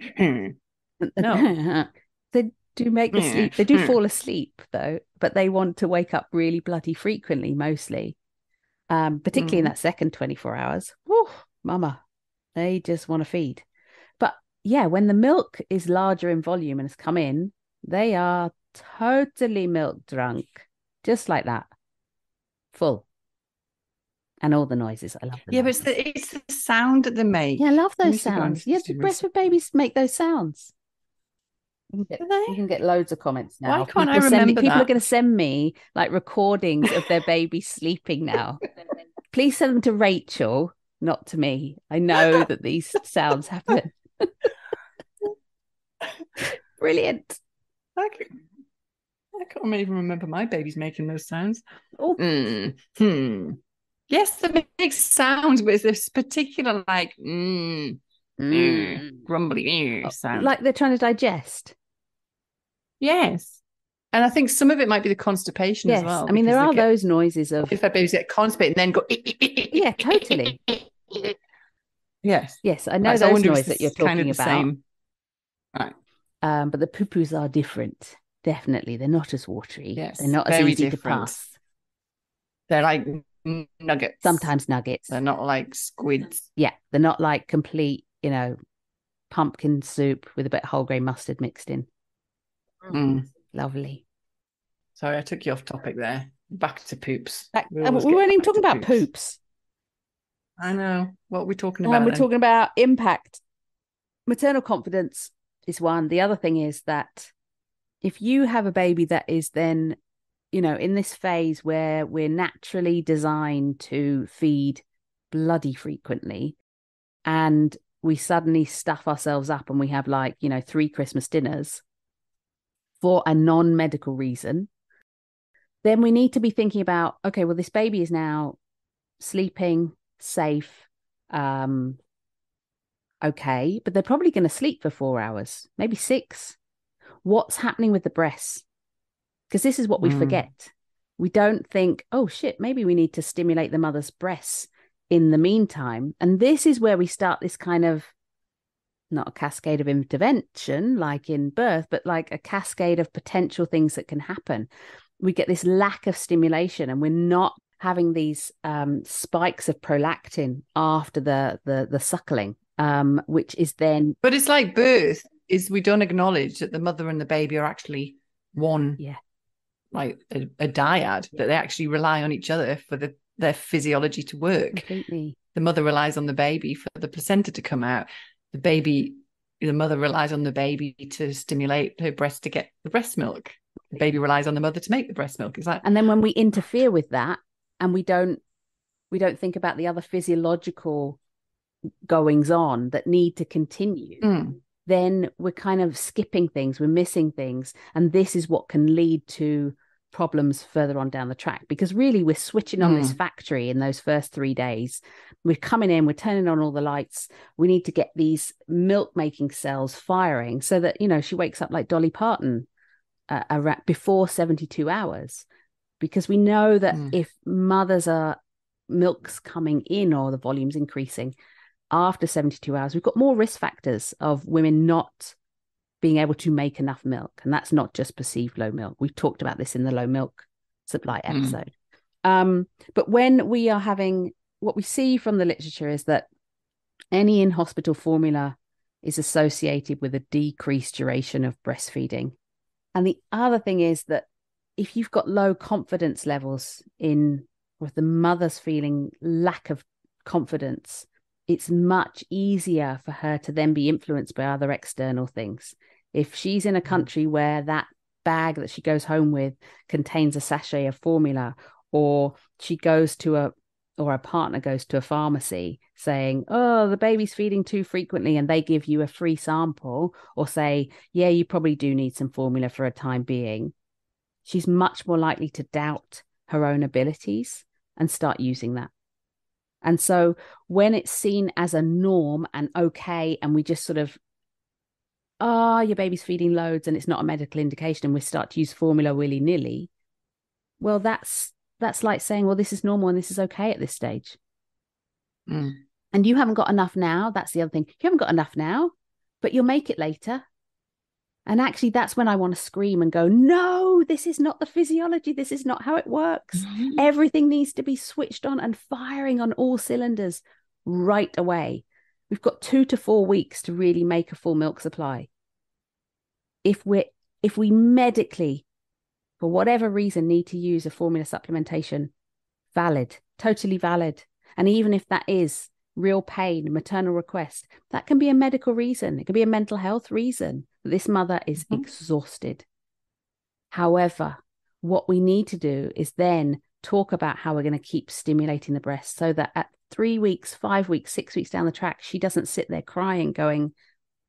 No. They do make the sleep. They do fall asleep though, but they want to wake up really bloody frequently, mostly. Particularly in that second 24 hours. Whew, mama, they just want to feed. But yeah, when the milk is larger in volume and has come in, they are totally milk drunk, just like that, full. And all the noises. I love them. Yeah, but it's the sound that they make. Yeah, I love those sounds. Yeah, the breastfed babies make those sounds. You can get loads of comments now. Why can't I remember People that? are going to send me like recordings of their babies sleeping now. Please send them to Rachel, not to me. I know that these sounds happen. Brilliant. I can't even remember my babies making those sounds. Oh. Yes, they make sounds, but it's this particular grumbly sound. Like they're trying to digest. Yes. And I think some of it might be the constipation as well. I mean, there are those noises of... If our babies get constipated and then go... Yeah, totally. Yes. Yes, I know those noises that you're talking about. Same. Right. But the poo-poos are different. Definitely. They're not as watery. Yes, they're not as easy to pass. They're like nuggets. Sometimes nuggets. They're not like squids. Yeah, they're not like complete, pumpkin soup with a bit of whole grain mustard mixed in. Lovely. Sorry, I took you off topic there. Back to poops. We weren't even talking about poops. I know. What are we talking about? We're talking about impact. Maternal confidence is one. The other thing is that if you have a baby that is then, in this phase where we're naturally designed to feed bloody frequently, and we suddenly stuff ourselves up and we have 3 Christmas dinners for a non-medical reason, then we need to be thinking about, okay, well, this baby is now sleeping, safe, okay, but they're probably going to sleep for 4 hours, maybe 6. What's happening with the breasts? Because this is what we forget. We don't think, oh, shit, maybe we need to stimulate the mother's breasts in the meantime. And this is where we start this kind of, not a cascade of intervention like in birth, but like a cascade of potential things that can happen. We get this lack of stimulation and we're not having these spikes of prolactin after the suckling, which is then... But it's like birth, is we don't acknowledge that the mother and the baby are actually one... Yeah. Like a dyad, that they actually rely on each other for their physiology to work. Completely. The mother relies on the baby for the placenta to come out. The mother relies on the baby to stimulate her breast to get the breast milk. The baby relies on the mother to make the breast milk. And then when we interfere with that and we don't think about the other physiological goings on that need to continue, then we're kind of skipping things, we're missing things. And this is what can lead to problems further on down the track, because really we're switching on this factory in those first 3 days. We're coming in, we're turning on all the lights. We need to get these milk making cells firing so that, she wakes up like Dolly Parton before 72 hours. Because we know that if mothers are milk's coming in or the volume's increasing after 72 hours, we've got more risk factors of women not being able to make enough milk. And that's not just perceived low milk. We've talked about this in the low milk supply episode. But when we are having, what we see from the literature is that any in-hospital formula is associated with a decreased duration of breastfeeding. And the other thing is that if you've got low confidence levels in, or if the mother's feeling lack of confidence, it's much easier for her to then be influenced by other external things. If she's in a country where that bag that she goes home with contains a sachet of formula, or she goes to or a partner goes to a pharmacy saying, oh, the baby's feeding too frequently, and they give you a free sample or say, yeah, you probably do need some formula for a time being, she's much more likely to doubt her own abilities and start using that. And so when it's seen as a norm and okay, and we just sort of, your baby's feeding loads and it's not a medical indication, and we start to use formula willy-nilly, well, that's like saying, well, this is normal and this is okay at this stage. And you haven't got enough now. That's the other thing. You haven't got enough now, but you'll make it later. And actually, that's when I want to scream and go, no, this is not the physiology. This is not how it works. Everything needs to be switched on and firing on all cylinders right away. We've got 2 to 4 weeks to really make a full milk supply. If we medically, for whatever reason, need to use a formula supplementation, valid, totally valid. And even if that is real pain, maternal request, that can be a medical reason. It can be a mental health reason. This mother is exhausted. However, what we need to do is then talk about how we're going to keep stimulating the breast so that at 3 weeks, 5 weeks, 6 weeks down the track, she doesn't sit there crying, going,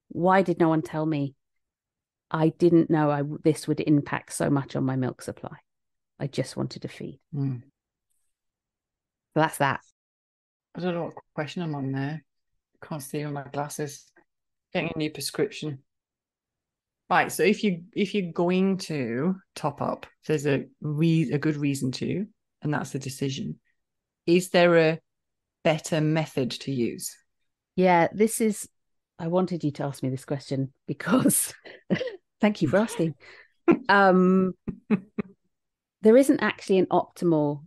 why did no one tell me? I didn't know this would impact so much on my milk supply. I just wanted to feed. So that's that. I don't know what question I'm on there. Can't see on my glasses. Getting a new prescription. Right. So if you're going to top up, there's a good reason to, and that's the decision. Is there a better method to use? Yeah, I wanted you to ask me this question because thank you for asking. There isn't actually an optimal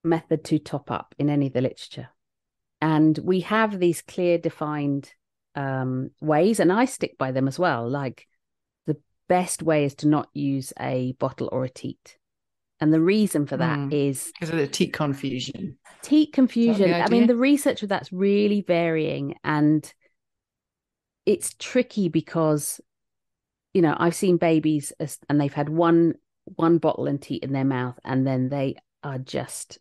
method to top up in any of the literature. And we have these clear defined ways, and I stick by them as well. Like, the best way is to not use a bottle or a teat. And the reason for that is because of the teat confusion. Teat confusion. I mean, the research with that's really varying, and it's tricky because, I've seen babies and they've had one bottle and teat in their mouth, and then they are just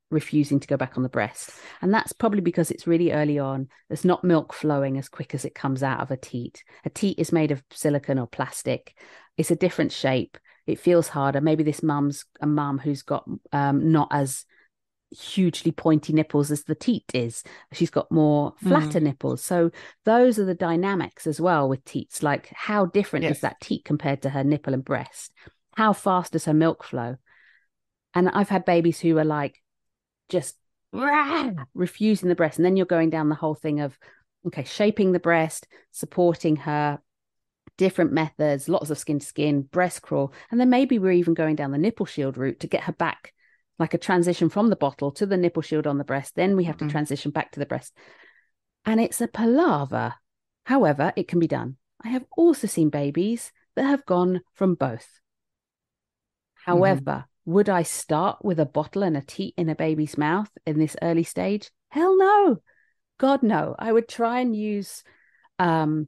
refusing to go back on the breast. And that's probably because it's really early on. There's not milk flowing as quick as it comes out of a teat. A teat is made of silicone or plastic. It's a different shape. It feels harder. Maybe this mum's a mum who's got not as hugely pointy nipples as the teat is. She's got more flatter nipples. So those are the dynamics as well with teats. Like, how different is that teat compared to her nipple and breast? How fast does her milk flow? And I've had babies who are like just refusing the breast. And then you're going down the whole thing of, okay, shaping the breast, supporting her, different methods, lots of skin to skin, breast crawl. And then maybe we're even going down the nipple shield route to get her back, like a transition from the bottle to the nipple shield on the breast. Then we have to transition back to the breast. And it's a palaver. However, it can be done. I have also seen babies that have gone from both. However, would I start with a bottle and a teat in a baby's mouth in this early stage? Hell no. God, no. I would try and use a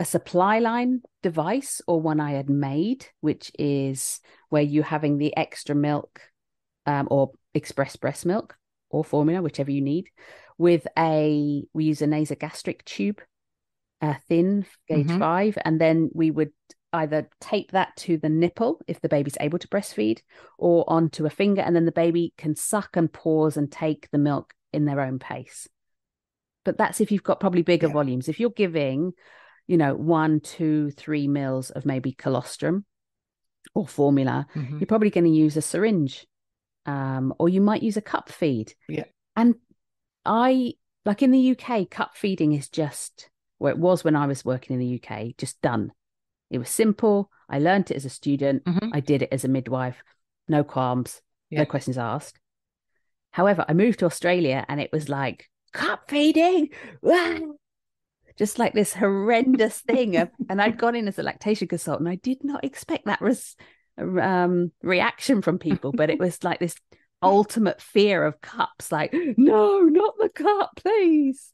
supply line device, or one I had made, which is where you're having the extra milk or express breast milk or formula, whichever you need, we use a nasogastric tube, thin, gauge 5, and then we would either tape that to the nipple if the baby's able to breastfeed, or onto a finger, and then the baby can suck and pause and take the milk in their own pace. But that's if you've got probably bigger volumes. If you're giving, 1, 2, 3 mils of maybe colostrum or formula, you're probably going to use a syringe or you might use a cup feed. Yeah. And like in the UK, cup feeding is just, well, it was when I was working in the UK, just done. It was simple. I learned it as a student. I did it as a midwife. No qualms, no questions asked. However, I moved to Australia and it was like, cup feeding, just like this horrendous thing. And I'd gone in as a lactation consultant. I did not expect that reaction from people, but it was like this ultimate fear of cups, like, no, not the cup, please.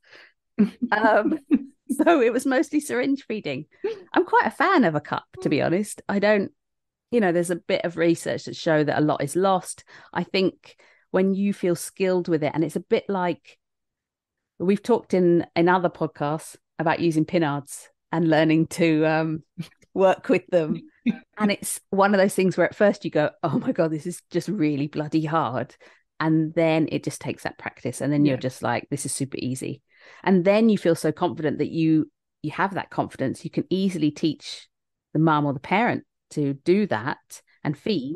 So it was mostly syringe feeding. I'm quite a fan of a cup, to be honest. I don't, there's a bit of research that show that a lot is lost. I think when you feel skilled with it, and it's a bit like we've talked in other podcasts about using pinards and learning to work with them. And it's one of those things where at first you go, oh my God, this is just really bloody hard. And then it just takes that practice. And then you're just like, this is super easy. And then you feel so confident that you have that confidence. You can easily teach the mum or the parent to do that and feed.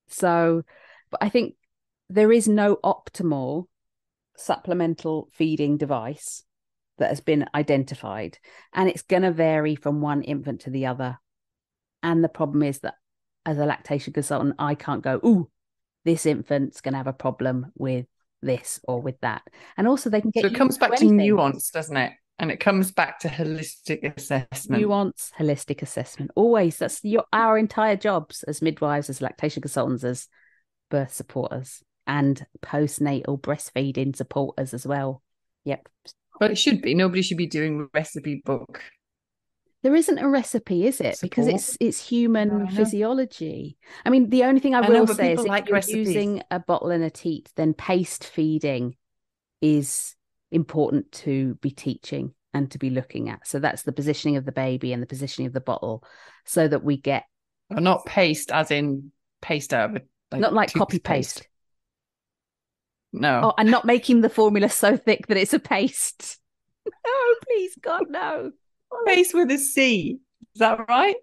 So, but I think there is no optimal supplemental feeding device that has been identified, and it's going to vary from one infant to the other. And the problem is that as a lactation consultant, I can't go, ooh, this infant's going to have a problem with this or with that. And also they can get, so it comes back to nuance, doesn't it? And it comes back to holistic assessment. Nuance, holistic assessment. Always. That's our entire jobs as midwives, as lactation consultants, as birth supporters, and postnatal breastfeeding supporters as well. Yep. But it should be. Nobody should be doing recipe book. There isn't a recipe, is it? Support. Because it's human physiology. I mean, the only thing I will say is if you're using a bottle and a teat, then paste feeding is important to be teaching and to be looking at. So that's the positioning of the baby and the positioning of the bottle, so that we get not paste as in paste out of it, not like copy paste. No. Oh, and not making the formula so thick that it's a paste. No, please, God, no. Paste with a C. Is that right?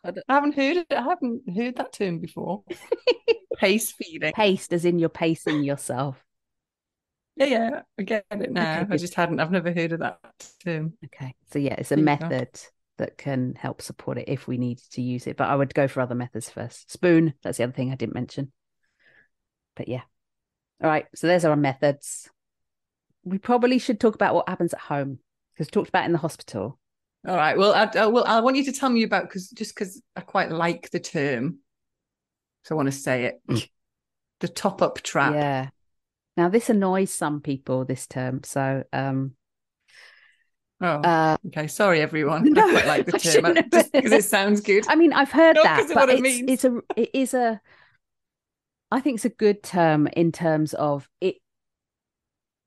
I haven't heard it. I haven't heard that term before. Paste feeding. Paste as in you're pacing yourself. Yeah, I get it now. Okay, I just hadn't. I've never heard of that term. Okay, so yeah, it's a method that can help support it if we needed to use it. But I would go for other methods first. Spoon, that's the other thing I didn't mention. But yeah. All right, so there's our methods. We probably should talk about what happens at home, because we talked about in the hospital. All right. Well, I want you to tell me about, because I quite like the term, so I want to say it. The top-up trap. Yeah. Now this annoys some people, this term. So okay. Sorry, everyone. No, I quite like the term just because it sounds good. I mean, I've heard that, but I think it's a good term in terms of it.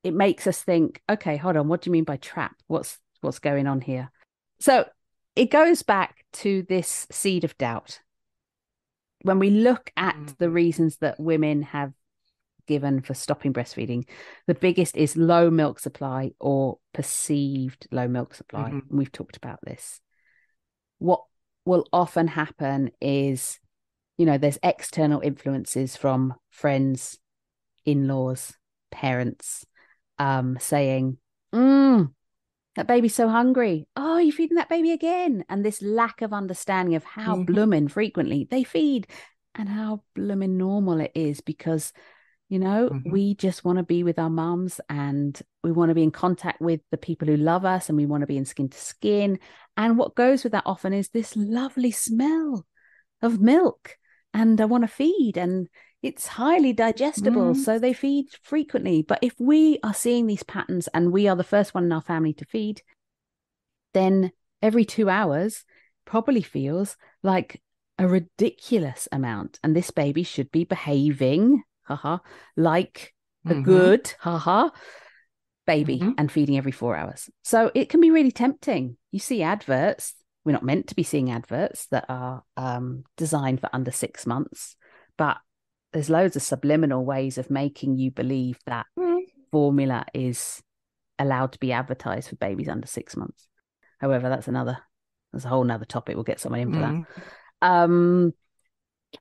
It makes us think, okay, hold on, what do you mean by trap? What's going on here? So it goes back to this seed of doubt. When we look at the reasons that women have given for stopping breastfeeding, the biggest is low milk supply or perceived low milk supply. And we've talked about this. What will often happen is, there's external influences from friends, in-laws, parents, saying, that baby's so hungry. Oh, you're feeding that baby again. And this lack of understanding of how blooming frequently they feed and how blooming normal it is, because, we just want to be with our mums, and we want to be in contact with the people who love us, and we want to be in skin to skin. And what goes with that often is this lovely smell of milk, and I want to feed, and it's highly digestible, so they feed frequently. But if we are seeing these patterns and we are the first one in our family to feed, then every 2 hours probably feels like a ridiculous amount. And this baby should be behaving, like a good, baby and feeding every 4 hours. So it can be really tempting. You see adverts. We're not meant to be seeing adverts that are designed for under 6 months, but there's loads of subliminal ways of making you believe that formula is allowed to be advertised for babies under 6 months. However, that's a whole nother topic. We'll get someone in for that.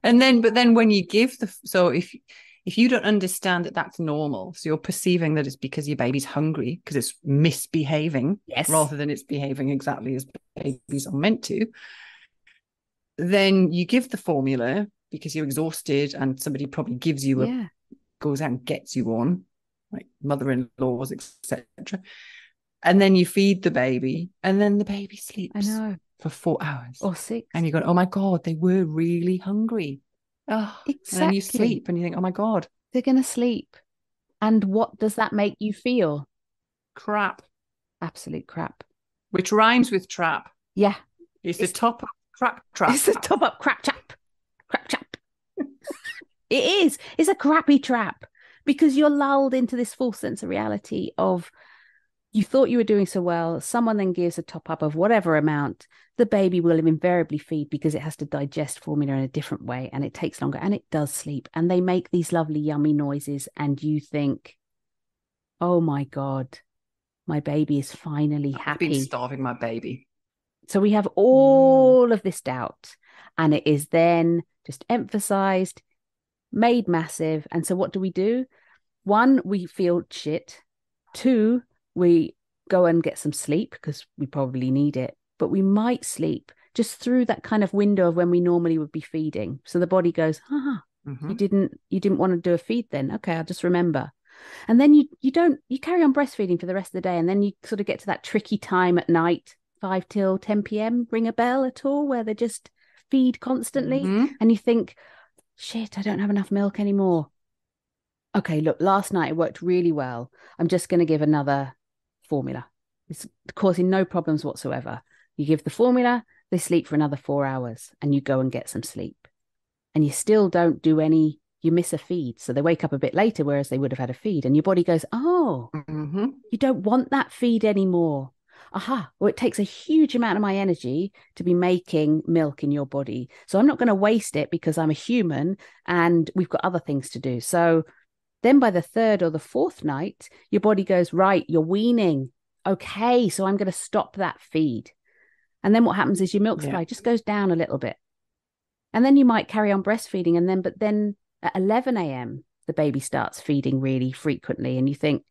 But then when you give so if you don't understand that that's normal, so you're perceiving that it's because your baby's hungry because it's misbehaving Yes. rather than it's behaving exactly as babies are meant to, then you give the formula because you're exhausted and somebody probably gives you goes out and gets you one, like mother-in-laws, etc. And then you feed the baby, and then the baby sleeps for 4 hours or 6. and you go, oh my God, they were really hungry. Oh, exactly. And then you sleep and you think, oh my God, they're going to sleep. And what does that make you feel? Crap. Absolute crap. Which rhymes with trap. Yeah. It's the top up crap trap. It's the top up crap trap. Crap trap. It is. It's a crappy trap because you're lulled into this false sense of reality of you thought you were doing so well. Someone then gives a top up of whatever amount. The baby will invariably feed because it has to digest formula in a different way and it takes longer and it does sleep. And they make these lovely, yummy noises. And you think, oh my God, my baby is finally happy. I've been starving my baby. So we have all of this doubt. And it is then just emphasized, made massive. And so what do? 1, we feel shit. 2, we go and get some sleep because we probably need it, but we might sleep just through that kind of window of when we normally would be feeding. So the body goes, you didn't want to do a feed then. Okay, I'll just remember. And then you carry on breastfeeding for the rest of the day. And then you sort of get to that tricky time at night, 5 till 10 p.m. Ring a bell at all where they just feed constantly. And you think, shit, I don't have enough milk anymore. Okay, look, last night it worked really well. I'm just going to give another formula. It's causing no problems whatsoever. You give the formula, they sleep for another 4 hours, and you go and get some sleep. And you still don't do any, you miss a feed. So they wake up a bit later, whereas they would have had a feed. And your body goes, you don't want that feed anymore. Well, it takes a huge amount of my energy to be making milk in your body. So I'm not going to waste it because I'm a human and we've got other things to do. So then by the 3rd or the 4th night, your body goes, right, you're weaning. Okay, so I'm going to stop that feed. And then what happens is your milk supply just goes down a little bit. And then you might carry on breastfeeding. But then at 11 a.m., the baby starts feeding really frequently. And you think,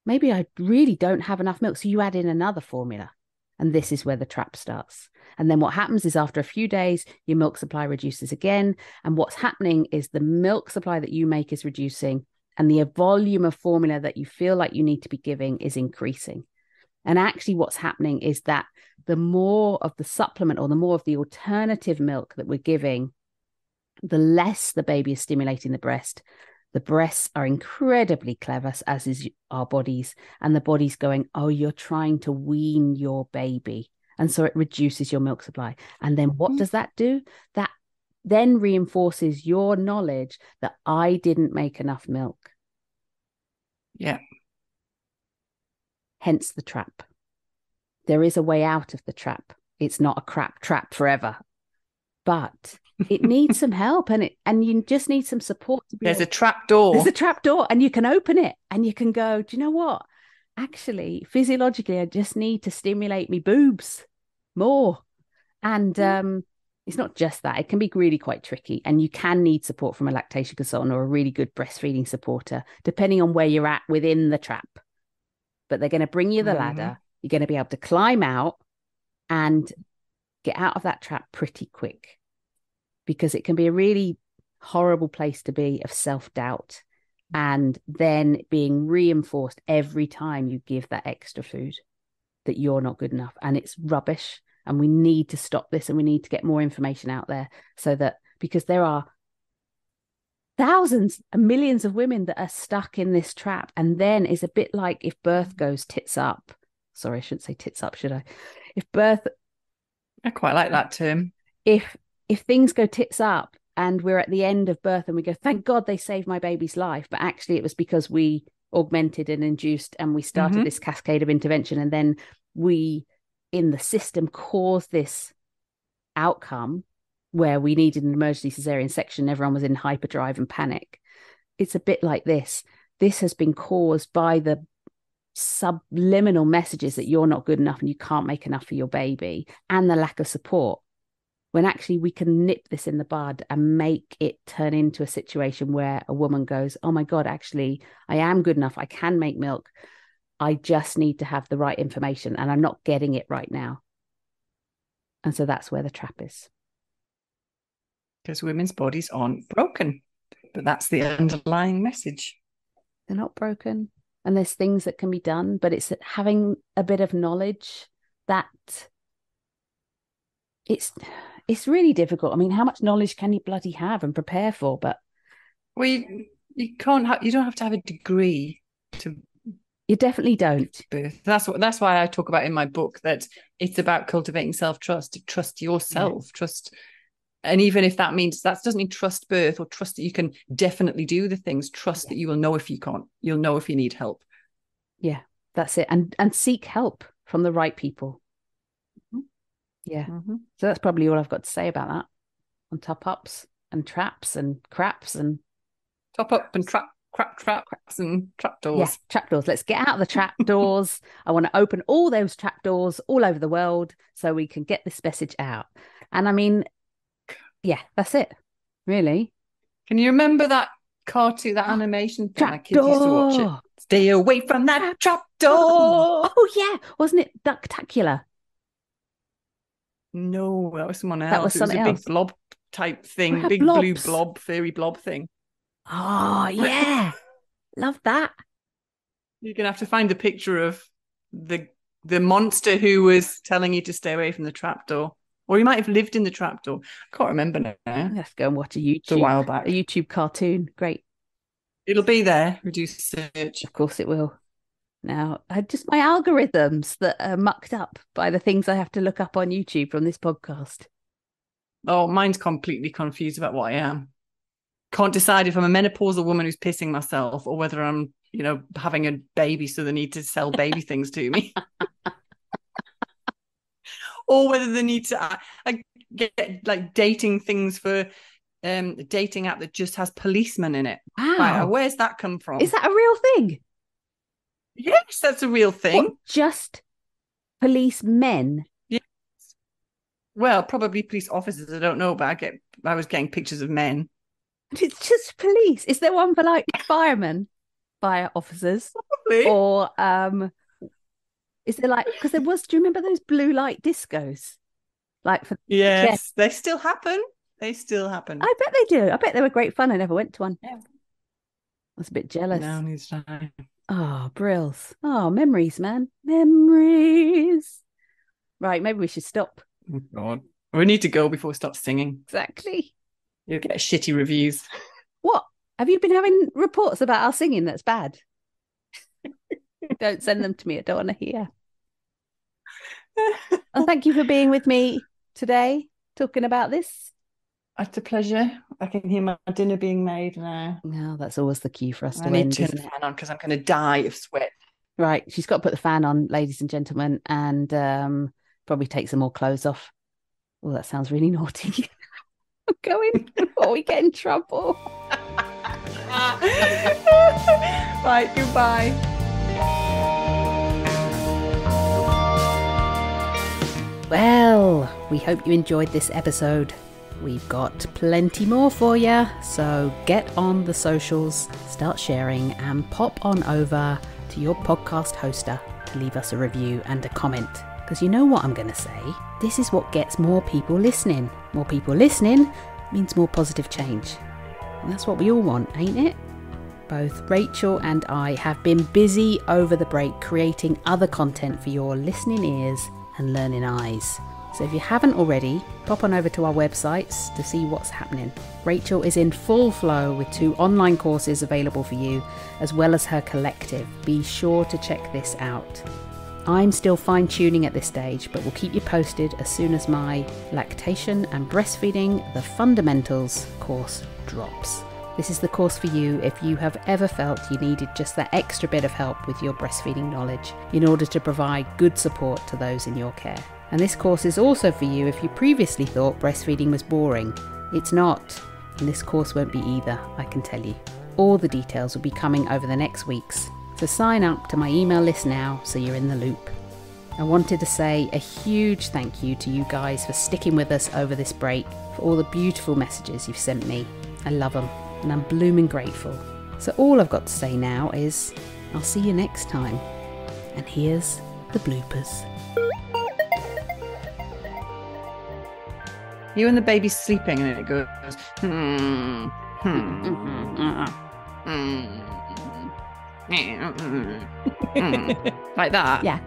maybe I really don't have enough milk. So you add in another formula. And this is where the trap starts. And then what happens is after a few days, your milk supply reduces again. And what's happening is the milk supply that you make is reducing and the volume of formula that you feel like you need to be giving is increasing. And actually what's happening is that the more of the supplement or the more of the alternative milk that we're giving, the less the baby is stimulating the breast. The breasts are incredibly clever, as is our bodies. And the body's going, oh, you're trying to wean your baby. And so it reduces your milk supply. And then what does that do? That then reinforces your knowledge that I didn't make enough milk. Yeah. Hence the trap. There is a way out of the trap. It's not a crap trap forever. But it needs some help and you just need some support to be There's a trap door. There's a trap door and you can open it and you can go, do you know what? Actually, physiologically, I just need to stimulate me boobs more. And it's not just that. It can be really quite tricky. And you can need support from a lactation consultant or a really good breastfeeding supporter, depending on where you're at within the trap. But they're going to bring you the ladder. You're going to be able to climb out and get out of that trap pretty quick, because it can be a really horrible place to be of self-doubt and then being reinforced every time you give that extra food that you're not good enough. And it's rubbish. And we need to stop this and we need to get more information out there so that, because there are thousands and millions of women that are stuck in this trap. And then it's a bit like if birth goes tits up. Sorry, I shouldn't say tits up, should I? If birth... I quite like that term. If things go tits up and we're at the end of birth and we go, thank God they saved my baby's life, but actually it was because we augmented and induced and we started this cascade of intervention, and then we in the system caused this outcome where we needed an emergency cesarean section, everyone was in hyperdrive and panic. It's a bit like this. This has been caused by the subliminal messages that you're not good enough and you can't make enough for your baby and the lack of support. when actually we can nip this in the bud and make it turn into a situation where a woman goes, oh my God, actually, I am good enough. I can make milk. I just need to have the right information and I'm not getting it right now. And so that's where the trap is. Because women's bodies aren't broken, but that's the underlying message. They're not broken. And there's things that can be done, but it's having a bit of knowledge that it's really difficult. I mean, how much knowledge can you bloody have and prepare for? But you can't you don't have to have a degree to. You definitely don't. Birth. That's why I talk about in my book that it's about cultivating self-trust, to trust yourself, trust. And even if that doesn't mean trust birth or trust that you can definitely do the things, trust that you will know if you can't, you'll know if you need help. Yeah, that's it. And seek help from the right people. Mm-hmm. Yeah. Mm-hmm. So that's probably all I've got to say about that on top ups and traps and craps and top up and traps and trapdoors. Yeah, trapdoors. Let's get out of the trapdoors. I want to open all those trapdoors all over the world so we can get this message out. And I mean, yeah, that's it, really. Can you remember that cartoon, that animation thing that kids used to watch it? Stay away from that trapdoor. Oh, yeah. Wasn't it Ducktacular? No, that was someone else. That was something else. Big blob type thing, big blue blob, fairy blob thing. Oh, yeah. Love that. You're going to have to find a picture of the monster who was telling you to stay away from the trapdoor. Or you might have lived in the trapdoor. I can't remember now. Let's go and watch a YouTube. It's a while back. A YouTube cartoon. Great. It'll be there. Reduce search. Of course it will. Now, just my algorithms that are mucked up by the things I have to look up on YouTube from this podcast. Oh, mine's completely confused about what I am. Can't decide if I'm a menopausal woman who's pissing myself or whether I'm, having a baby, so they need to sell baby things to me. Or whether they need to get like dating things for a dating app that just has policemen in it. Wow. Right, where's that come from? Is that a real thing? Yes, that's a real thing. What, just policemen? Yes. Well, probably police officers. I don't know, but I was getting pictures of men. It's just police. Is there one for like firemen, fire officers? Probably. Or is there like, because there was, do you remember those blue light discos? Like for yes, they still happen. They still happen. I bet they do. I bet they were great fun. I never went to one. Yeah. I was a bit jealous. No, needs time. Oh, brills. Oh, memories, man. Memories. Right, maybe we should stop. Oh, God. We need to go before we stop singing. Exactly. You'll get shitty reviews. What? Have you been having reports about our singing that's bad? Don't send them to me. I don't want to hear. And thank you for being with me today, talking about this. It's a pleasure. I can hear my dinner being made now. No, that's always the cue for us to end. I need to turn the fan on because I'm going to die of sweat. Right. She's got to put the fan on, ladies and gentlemen, and probably take some more clothes off. Oh, that sounds really naughty. I'm going before we get in trouble. Right, goodbye. Well, we hope you enjoyed this episode. We've got plenty more for you, so get on the socials, start sharing, and pop on over to your podcast hoster to leave us a review and a comment. Because you know what I'm going to say? This is what gets more people listening. More people listening means more positive change. And that's what we all want, ain't it? Both Rachel and I have been busy over the break creating other content for your listening ears and learning eyes. So if you haven't already, pop on over to our websites to see what's happening. Rachel is in full flow with 2 online courses available for you, as well as her collective. Be sure to check this out. I'm still fine-tuning at this stage, but we'll keep you posted as soon as my lactation and breastfeeding, the fundamentals course drops. This is the course for you if you have ever felt you needed just that extra bit of help with your breastfeeding knowledge in order to provide good support to those in your care. And this course is also for you if you previously thought breastfeeding was boring. It's not, and this course won't be either, I can tell you. All the details will be coming over the next weeks, so sign up to my email list now so you're in the loop. I wanted to say a huge thank you to you guys for sticking with us over this break, for all the beautiful messages you've sent me. I love them, and I'm blooming grateful. So all I've got to say now is, I'll see you next time. And here's the bloopers. You and the baby's sleeping and it goes, like that. Yeah.